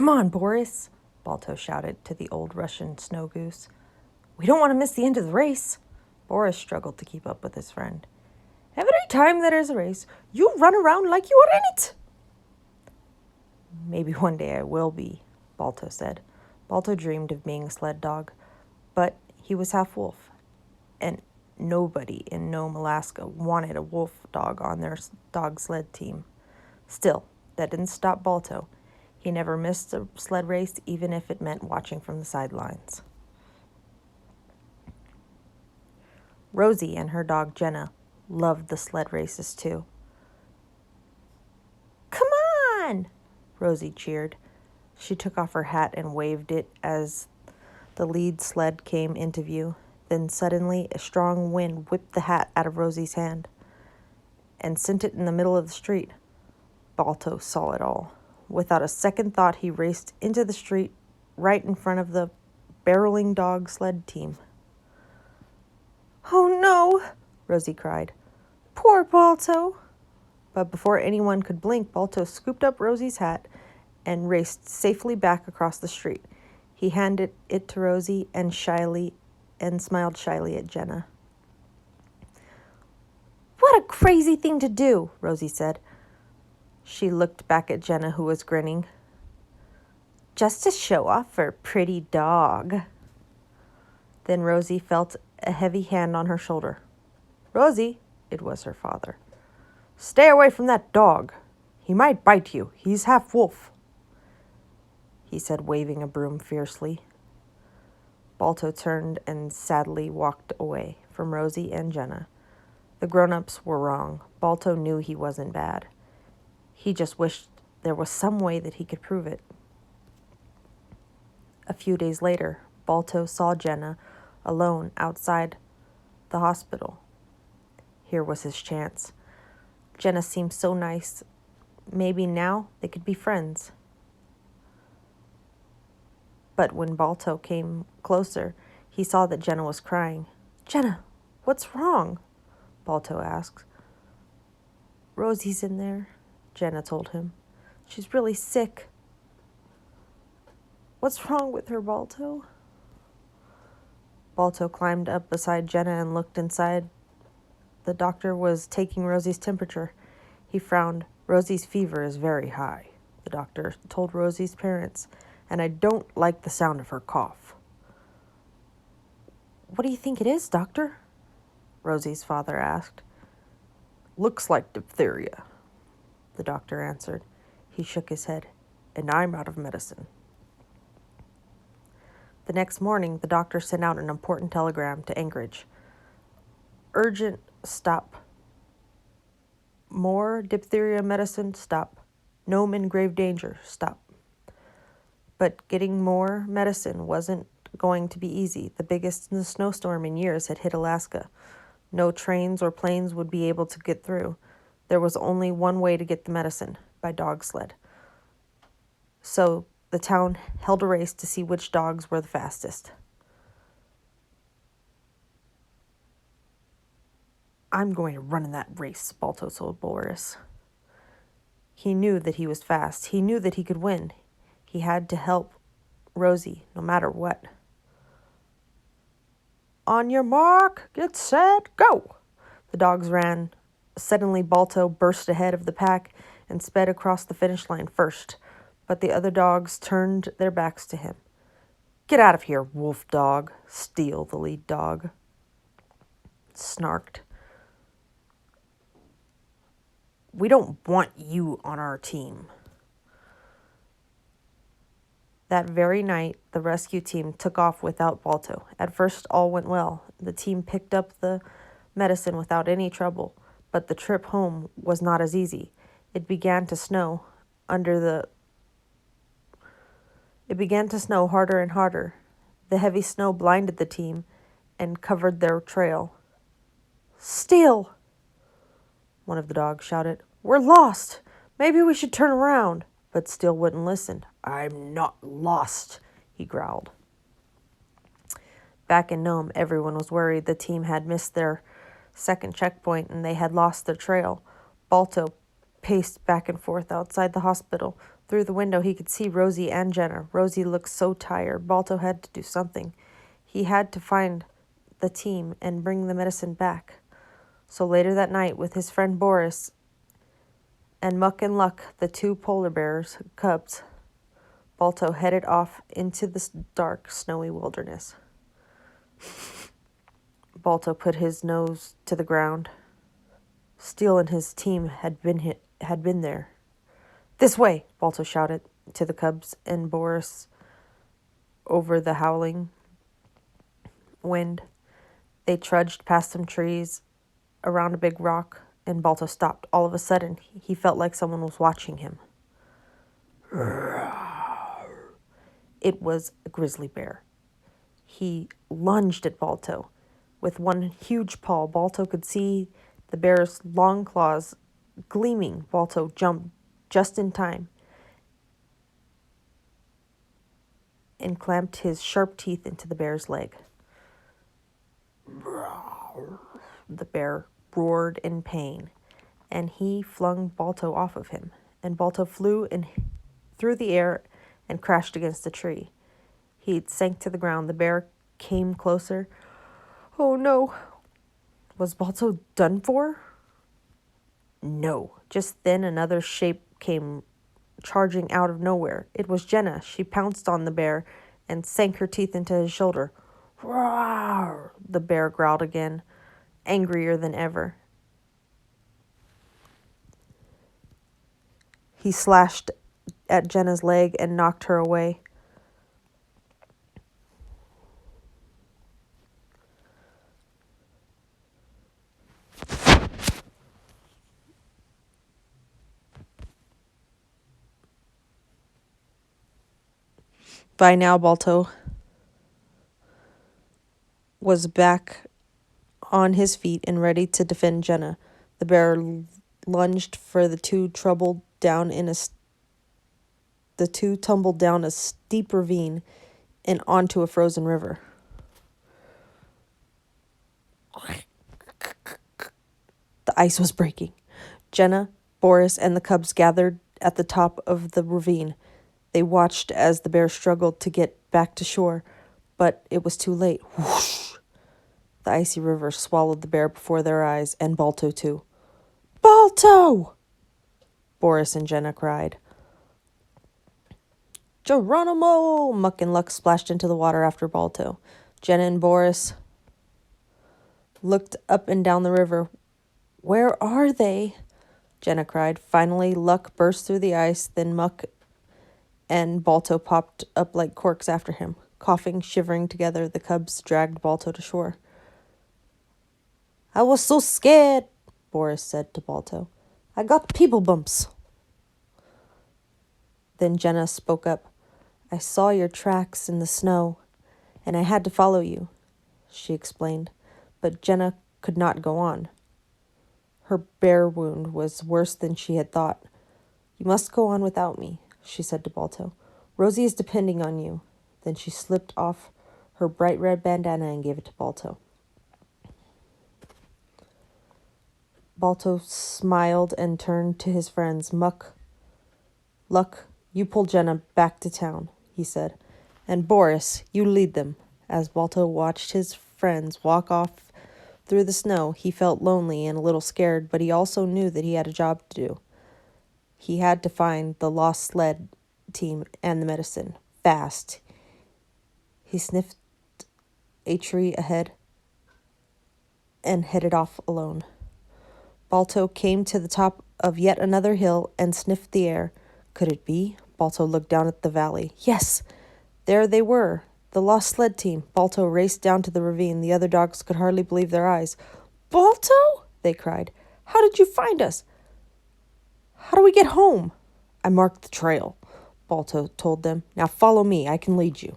"Come on, Boris," Balto shouted to the old Russian snow goose. "We don't want to miss the end of the race." Boris struggled to keep up with his friend. "Every time there is a race, you run around like you are in it." "Maybe one day I will be," Balto said. Balto dreamed of being a sled dog, but he was half wolf, and nobody in Nome, Alaska wanted a wolf dog on their dog sled team. Still, that didn't stop Balto. He never missed a sled race, even if it meant watching from the sidelines. Rosie and her dog Jenna loved the sled races too. "Come on!" Rosie cheered. She took off her hat and waved it as the lead sled came into view. Then suddenly a strong wind whipped the hat out of Rosie's hand and sent it in the middle of the street. Balto saw it all. Without a second thought, he raced into the street right in front of the barreling dog sled team. "Oh no!" Rosie cried. "Poor Balto!" But before anyone could blink, Balto scooped up Rosie's hat and raced safely back across the street. He handed it to Rosie and smiled shyly at Jenna. "What a crazy thing to do," Rosie said. She looked back at Jenna, who was grinning. "Just to show off her pretty dog." Then Rosie felt a heavy hand on her shoulder. "Rosie," it was her father. "Stay away from that dog. He might bite you. He's half wolf," he said, waving a broom fiercely. Balto turned and sadly walked away from Rosie and Jenna. The grown-ups were wrong. Balto knew he wasn't bad. He just wished there was some way that he could prove it. A few days later, Balto saw Jenna alone outside the hospital. Here was his chance. Jenna seemed so nice. Maybe now they could be friends. But when Balto came closer, he saw that Jenna was crying. "Jenna, what's wrong?" Balto asked. "Rosie's in there," Jenna told him. "She's really sick." "What's wrong with her, Balto?" Balto climbed up beside Jenna and looked inside. The doctor was taking Rosie's temperature. He frowned. "Rosie's fever is very high," the doctor told Rosie's parents, "and I don't like the sound of her cough." "What do you think it is, doctor?" Rosie's father asked. "Looks like diphtheria," the doctor answered. He shook his head. "And I'm out of medicine." The next morning, the doctor sent out an important telegram to Anchorage. "Urgent stop. More diphtheria medicine, stop. Nome in grave danger, stop." But getting more medicine wasn't going to be easy. The biggest snowstorm in years had hit Alaska. No trains or planes would be able to get through. There was only one way to get the medicine, by dog sled. So the town held a race to see which dogs were the fastest. "I'm going to run in that race," Balto told Boris. He knew that he was fast. He knew that he could win. He had to help Rosie, no matter what. "On your mark, get set, go!" The dogs ran. Suddenly, Balto burst ahead of the pack and sped across the finish line first, but the other dogs turned their backs to him. "Get out of here, wolf dog," Steel, the lead dog, snarked. "We don't want you on our team." That very night, the rescue team took off without Balto. At first, all went well. The team picked up the medicine without any trouble, but the trip home was not as easy. It began to snow harder and harder. The heavy snow blinded the team and covered their trail. "Steel!" one of the dogs shouted. "We're lost! Maybe we should turn around." But Steel wouldn't listen. "I'm not lost," he growled. Back in Nome, everyone was worried. The team had missed their second checkpoint and they had lost their trail. Balto paced back and forth outside the hospital. Through the window, he could see Rosie and Jenna. Rosie looked so tired. Balto had to do something. He had to find the team and bring the medicine back. So later that night, with his friend Boris and Muck and Luck, the two polar bears' cubs, Balto headed off into the dark, snowy wilderness. Balto put his nose to the ground. Steele and his team had been there. "This way!" Balto shouted to the cubs and Boris over the howling wind. They trudged past some trees, around a big rock, and Balto stopped. All of a sudden, he felt like someone was watching him. It was a grizzly bear. He lunged at Balto. With one huge paw, Balto could see the bear's long claws gleaming. Balto jumped just in time and clamped his sharp teeth into the bear's leg. The bear roared in pain, and he flung Balto off of him, and Balto flew through the air and crashed against a tree. He sank to the ground. The bear came closer. Oh no! Was Balto done for? No. Just then another shape came charging out of nowhere. It was Jenna. She pounced on the bear and sank her teeth into his shoulder. Roar! The bear growled again, angrier than ever. He slashed at Jenna's leg and knocked her away. By now, Balto was back on his feet and ready to defend Jenna. The bear lunged for the two tumbled down a steep ravine and onto a frozen river. The ice was breaking. Jenna, Boris, and the cubs gathered at the top of the ravine. They watched as the bear struggled to get back to shore, but it was too late. Whoosh! The icy river swallowed the bear before their eyes, and Balto too. "Balto!" Boris and Jenna cried. "Geronimo!" Muck and Luck splashed into the water after Balto. Jenna and Boris looked up and down the river. "Where are they?" Jenna cried. Finally, Luck burst through the ice, then Muck and Balto popped up like corks after him. Coughing, shivering together, the cubs dragged Balto to shore. "I was so scared," Boris said to Balto. "I got people bumps." Then Jenna spoke up. "I saw your tracks in the snow, and I had to follow you," she explained. But Jenna could not go on. Her bear wound was worse than she had thought. "You must go on without me," she said to Balto. "Rosie is depending on you." Then she slipped off her bright red bandana and gave it to Balto. Balto smiled and turned to his friends. Luck, you pull Jenna back to town," he said. "And Boris, you lead them." As Balto watched his friends walk off through the snow, he felt lonely and a little scared, but he also knew that he had a job to do. He had to find the lost sled team and the medicine. Fast. He sniffed a tree ahead and headed off alone. Balto came to the top of yet another hill and sniffed the air. Could it be? Balto looked down at the valley. Yes, there they were, the lost sled team. Balto raced down to the ravine. The other dogs could hardly believe their eyes. "Balto!" they cried. "How did you find us? How do we get home?" "I marked the trail," Balto told them. "Now follow me. I can lead you."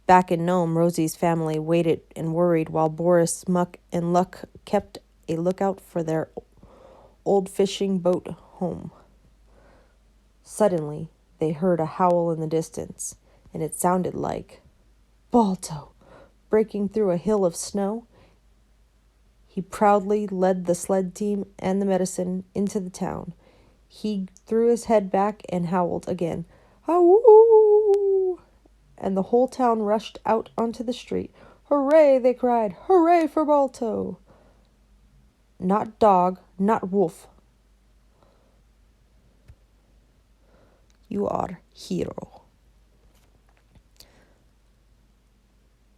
Back in Nome, Rosie's family waited and worried while Boris, Muck, and Luck kept a lookout for their old fishing boat home. Suddenly, they heard a howl in the distance, and it sounded like Balto breaking through a hill of snow. He proudly led the sled team and the medicine into the town. He threw his head back and howled again. "Howoo!" And the whole town rushed out onto the street. "Hooray!" they cried. "Hooray for Balto!" "Not dog, not wolf. You are hero."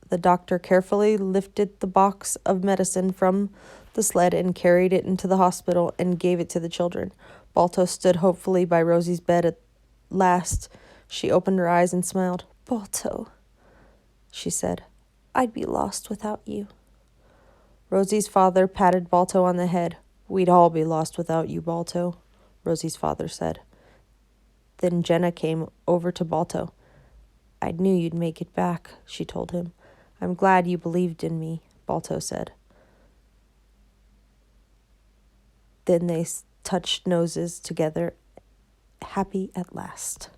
The doctor carefully lifted the box of medicine from the sled and carried it into the hospital and gave it to the children. Balto stood hopefully by Rosie's bed at last. She opened her eyes and smiled. "Balto," she said, "I'd be lost without you." Rosie's father patted Balto on the head. "We'd all be lost without you, Balto," Rosie's father said. Then Jenna came over to Balto. "I knew you'd make it back," she told him. "I'm glad you believed in me," Balto said. Then they touched noses together, happy at last.